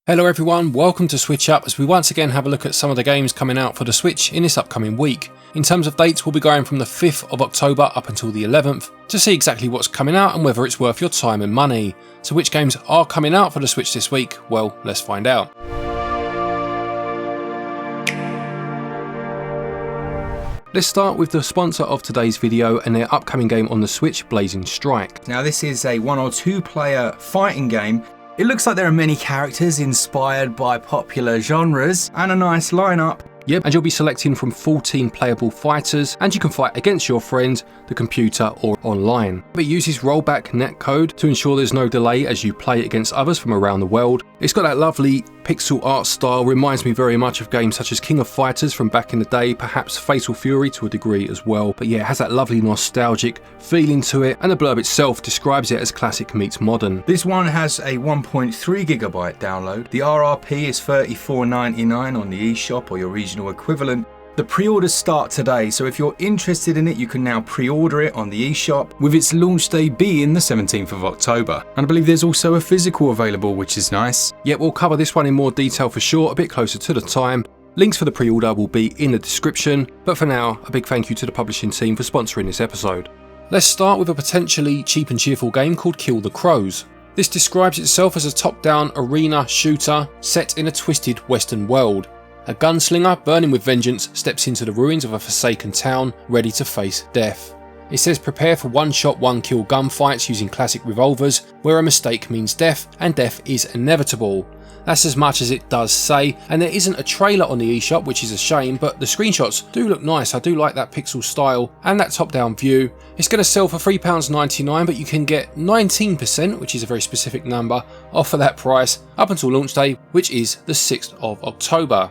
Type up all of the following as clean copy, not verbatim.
Hello everyone, welcome to SwitchUp as we once again have a look at some of the games coming out for the Switch in this upcoming week. In terms of dates, we'll be going from the 5th of October up until the 11th to see exactly what's coming out and whether it's worth your time and money. So which games are coming out for the Switch this week? Well, let's find out. Let's start with the sponsor of today's video and their upcoming game on the Switch, Blazing Strike. Now this is a 1 or 2 player fighting game. It looks like there are many characters inspired by popular genres and a nice lineup. Yep, and you'll be selecting from 14 playable fighters and you can fight against your friend, the computer or online. It uses rollback netcode to ensure there's no delay as you play against others from around the world. It's got that lovely pixel art style, reminds me very much of games such as King of Fighters from back in the day, perhaps Fatal Fury to a degree as well. But yeah, it has that lovely nostalgic feeling to it, and the blurb itself describes it as classic meets modern. This one has a 1.3GB download. The RRP is $34.99 on the eShop or your regional equivalent. The pre-orders start today, so if you're interested in it, you can now pre-order it on the eShop, with its launch day being the 17th of October. And I believe there's also a physical available, which is nice. Yep, we'll cover this one in more detail for sure, a bit closer to the time. Links for the pre-order will be in the description, but for now, a big thank you to the publishing team for sponsoring this episode. Let's start with a potentially cheap and cheerful game called Kill the Crows. This describes itself as a top-down arena shooter set in a twisted western world. A gunslinger, burning with vengeance, steps into the ruins of a forsaken town, ready to face death. It says prepare for one-shot, one-kill gunfights using classic revolvers, where a mistake means death, and death is inevitable. That's as much as it does say, and there isn't a trailer on the eShop, which is a shame, but the screenshots do look nice. I do like that pixel style and that top-down view. It's going to sell for £3.99, but you can get 19%, which is a very specific number, off for that price up until launch day, which is the 6th of October.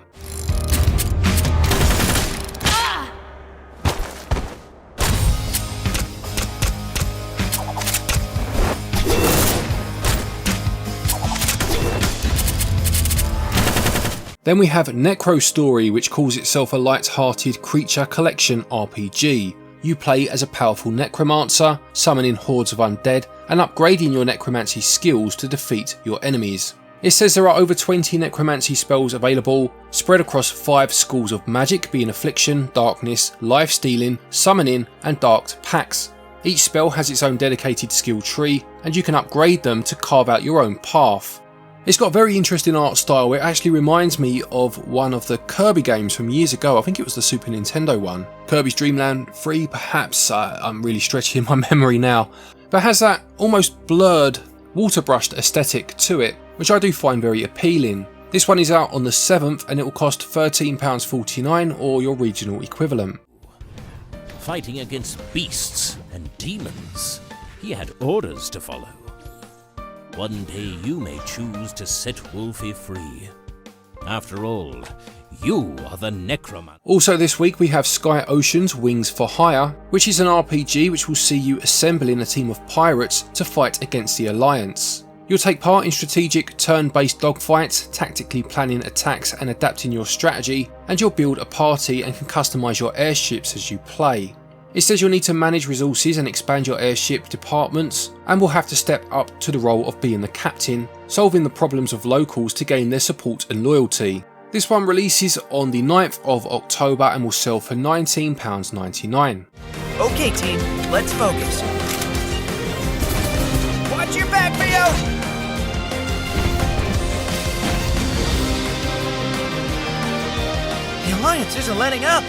Then we have Necro Story, which calls itself a light-hearted creature collection RPG. You play as a powerful necromancer, summoning hordes of undead and upgrading your necromancy skills to defeat your enemies. It says there are over 20 necromancy spells available, spread across 5 schools of magic, being Affliction, Darkness, Life Stealing, Summoning and Dark Pacts. Each spell has its own dedicated skill tree and you can upgrade them to carve out your own path. It's got a very interesting art style. It actually reminds me of one of the Kirby games from years ago. I think it was the Super Nintendo one. Kirby's Dream Land 3 perhaps, I'm really stretching my memory now. But it has that almost blurred, water-brushed aesthetic to it, which I do find very appealing. This one is out on the 7th and it will cost £13.49 or your regional equivalent. Fighting against beasts and demons, he had orders to follow. One day you may choose to set Wolfie free. After all, you are the necromancer. Also this week we have Sky Ocean's Wings for Hire, which is an RPG which will see you assembling a team of pirates to fight against the Alliance. You'll take part in strategic turn-based dogfights, tactically planning attacks and adapting your strategy, and you'll build a party and can customise your airships as you play. It says you'll need to manage resources and expand your airship departments, and will have to step up to the role of being the captain, solving the problems of locals to gain their support and loyalty. This one releases on the 9th of October and will sell for £19.99. Okay team, let's focus. Watch your back, Rio! The Alliance isn't letting up.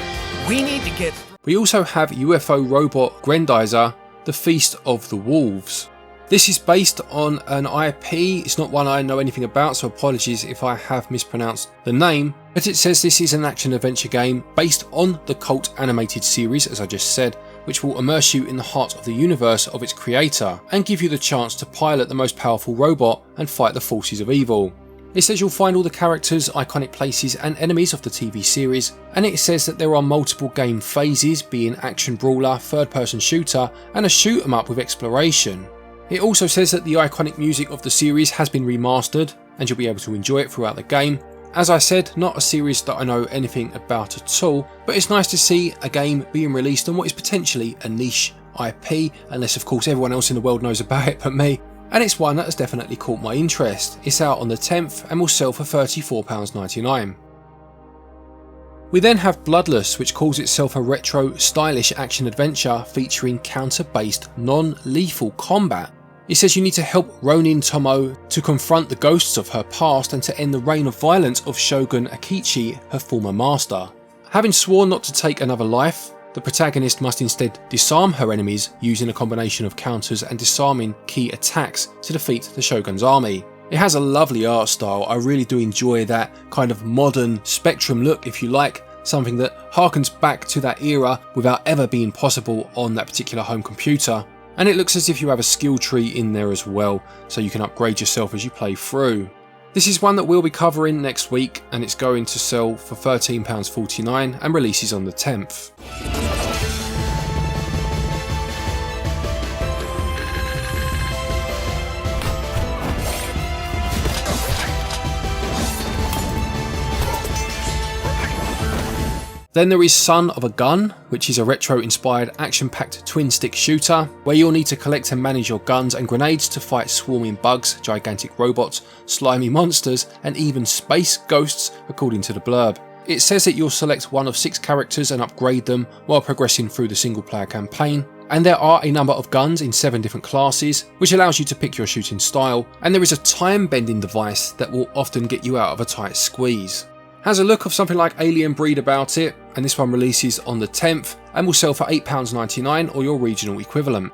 We need to get... We also have UFO Robot Grendizer, The Feast of the Wolves. This is based on an IP, it's not one I know anything about, so apologies if I have mispronounced the name, but it says this is an action-adventure game based on the cult animated series, as I just said, which will immerse you in the heart of the universe of its creator, and give you the chance to pilot the most powerful robot and fight the forces of evil. It says you'll find all the characters, iconic places and enemies of the TV series, and it says that there are multiple game phases, being action brawler, third person shooter and a shoot 'em up with exploration. It also says that the iconic music of the series has been remastered and you'll be able to enjoy it throughout the game. As I said, not a series that I know anything about at all, but it's nice to see a game being released on what is potentially a niche IP, unless of course everyone else in the world knows about it but me. and it's one that has definitely caught my interest. It's out on the 10th and will sell for £34.99. We then have Bloodless, which calls itself a retro, stylish action-adventure featuring counter-based, non-lethal combat. It says you need to help Ronin Tomo to confront the ghosts of her past and to end the reign of violence of Shogun Akechi, her former master. Having sworn not to take another life, the protagonist must instead disarm her enemies using a combination of counters and disarming key attacks to defeat the Shogun's army. It has a lovely art style. I really do enjoy that kind of modern Spectrum look, if you like, something that harkens back to that era without ever being possible on that particular home computer. And it looks as if you have a skill tree in there as well, so you can upgrade yourself as you play through. This is one that we'll be covering next week, and it's going to sell for £13.49 and releases on the 10th. Then there is Son of a Gun, which is a retro-inspired action-packed twin-stick shooter, where you'll need to collect and manage your guns and grenades to fight swarming bugs, gigantic robots, slimy monsters, and even space ghosts, according to the blurb. It says that you'll select one of 6 characters and upgrade them while progressing through the single-player campaign, and there are a number of guns in 7 different classes, which allows you to pick your shooting style, and there is a time-bending device that will often get you out of a tight squeeze. Has a look of something like Alien Breed about it, and this one releases on the 10th and will sell for £8.99 or your regional equivalent.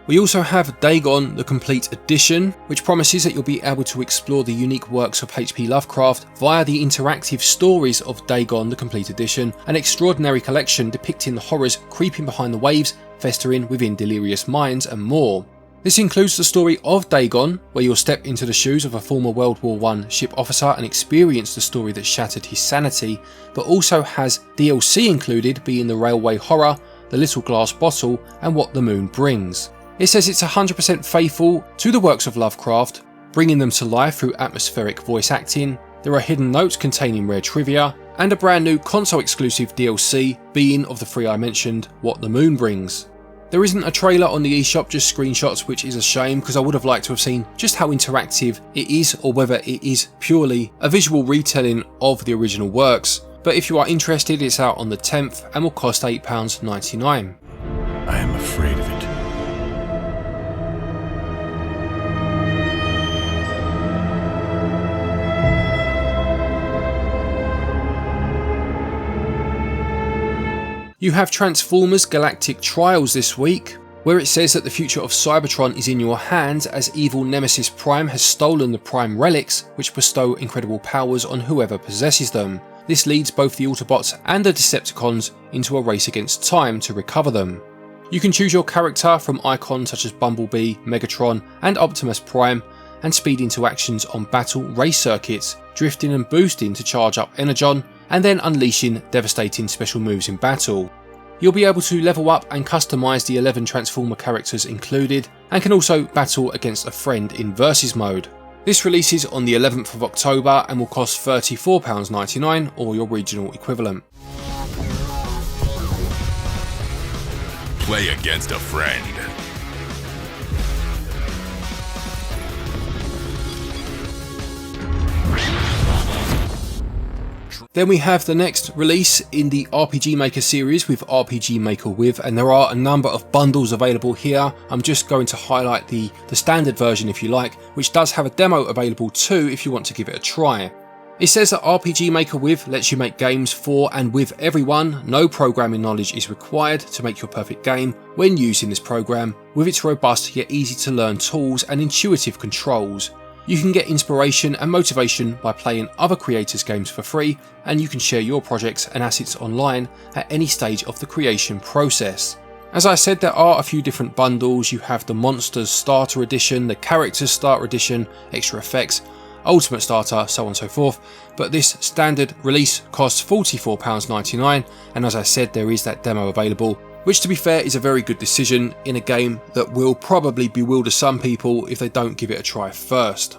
We also have Dagon, the Complete Edition, which promises that you'll be able to explore the unique works of H.P. Lovecraft via the interactive stories of Dagon, the Complete Edition, an extraordinary collection depicting the horrors creeping behind the waves, festering within delirious minds, and more. This includes the story of Dagon, where you'll step into the shoes of a former World War I ship officer and experience the story that shattered his sanity, but also has DLC included, being the railway horror, the little glass bottle, and what the moon brings. It says it's 100% faithful to the works of Lovecraft, bringing them to life through atmospheric voice acting. There are hidden notes containing rare trivia, and a brand new console exclusive DLC, being of the 3 I mentioned, What the Moon Brings. There isn't a trailer on the eShop, just screenshots, which is a shame because I would have liked to have seen just how interactive it is, or whether it is purely a visual retelling of the original works. But if you are interested, it's out on the 10th and will cost £8.99. I am afraid of it. You have Transformers Galactic Trials this week, where it says that the future of Cybertron is in your hands as evil Nemesis Prime has stolen the Prime relics, which bestow incredible powers on whoever possesses them. This leads both the Autobots and the Decepticons into a race against time to recover them. You can choose your character from icons such as Bumblebee, Megatron and Optimus Prime, and speed into actions on battle race circuits, drifting and boosting to charge up Energon, and then unleashing devastating special moves in battle. You'll be able to level up and customise the 11 Transformer characters included, and can also battle against a friend in Versus mode. This releases on the 11th of October and will cost £34.99 or your regional equivalent. Play against a friend. Then we have the next release in the RPG Maker series with RPG Maker With, and there are a number of bundles available here. I'm just going to highlight the standard version if you like, which does have a demo available too if you want to give it a try. It says that RPG Maker With lets you make games for and with everyone. No programming knowledge is required to make your perfect game when using this program, with its robust yet easy to learn tools and intuitive controls. You can get inspiration and motivation by playing other creators' games for free, and you can share your projects and assets online at any stage of the creation process. As I said, there are a few different bundles. You have the Monsters Starter Edition, the Characters Starter Edition, extra effects, Ultimate Starter, so on and so forth, but this standard release costs £44.99, and as I said, there is that demo available, which to be fair is a very good decision in a game that will probably bewilder some people if they don't give it a try first.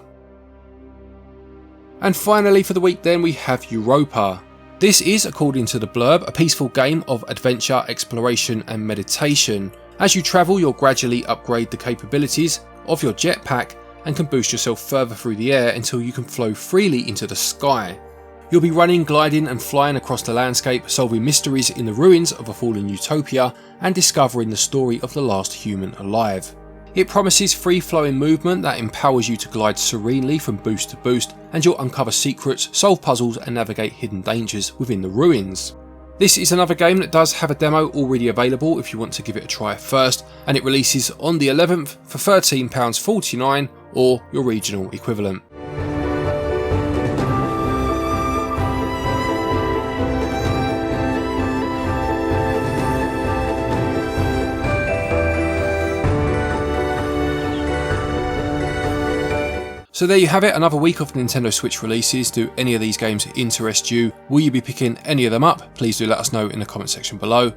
And finally for the week then we have Europa. This is, according to the blurb, a peaceful game of adventure, exploration and meditation. As you travel, you'll gradually upgrade the capabilities of your jetpack and can boost yourself further through the air until you can flow freely into the sky. You'll be running, gliding and flying across the landscape, solving mysteries in the ruins of a fallen utopia and discovering the story of the last human alive. It promises free-flowing movement that empowers you to glide serenely from boost to boost, and you'll uncover secrets, solve puzzles and navigate hidden dangers within the ruins. This is another game that does have a demo already available if you want to give it a try first, and it releases on the 11th for £13.49 or your regional equivalent. So there you have it, another week of Nintendo Switch releases. Do any of these games interest you? Will you be picking any of them up? Please do let us know in the comment section below.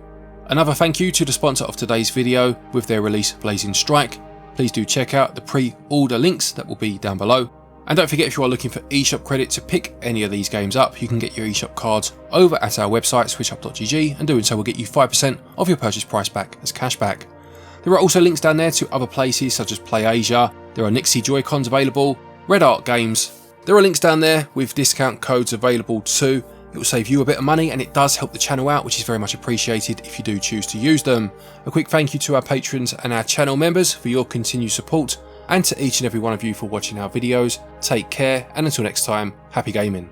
Another thank you to the sponsor of today's video with their release Blazing Strike. Please do check out the pre-order links that will be down below. And don't forget, if you are looking for eShop credit to pick any of these games up, you can get your eShop cards over at our website switchup.gg, and doing so will get you 5% of your purchase price back as cashback. There are also links down there to other places such as PlayAsia. There are Nixie joycons available, Red Art Games. There are links down there with discount codes available too. It will save you a bit of money and it does help the channel out, which is very much appreciated if you do choose to use them. A quick thank you to our patrons and our channel members for your continued support, and to each and every one of you for watching our videos. Take care, and until next time, happy gaming.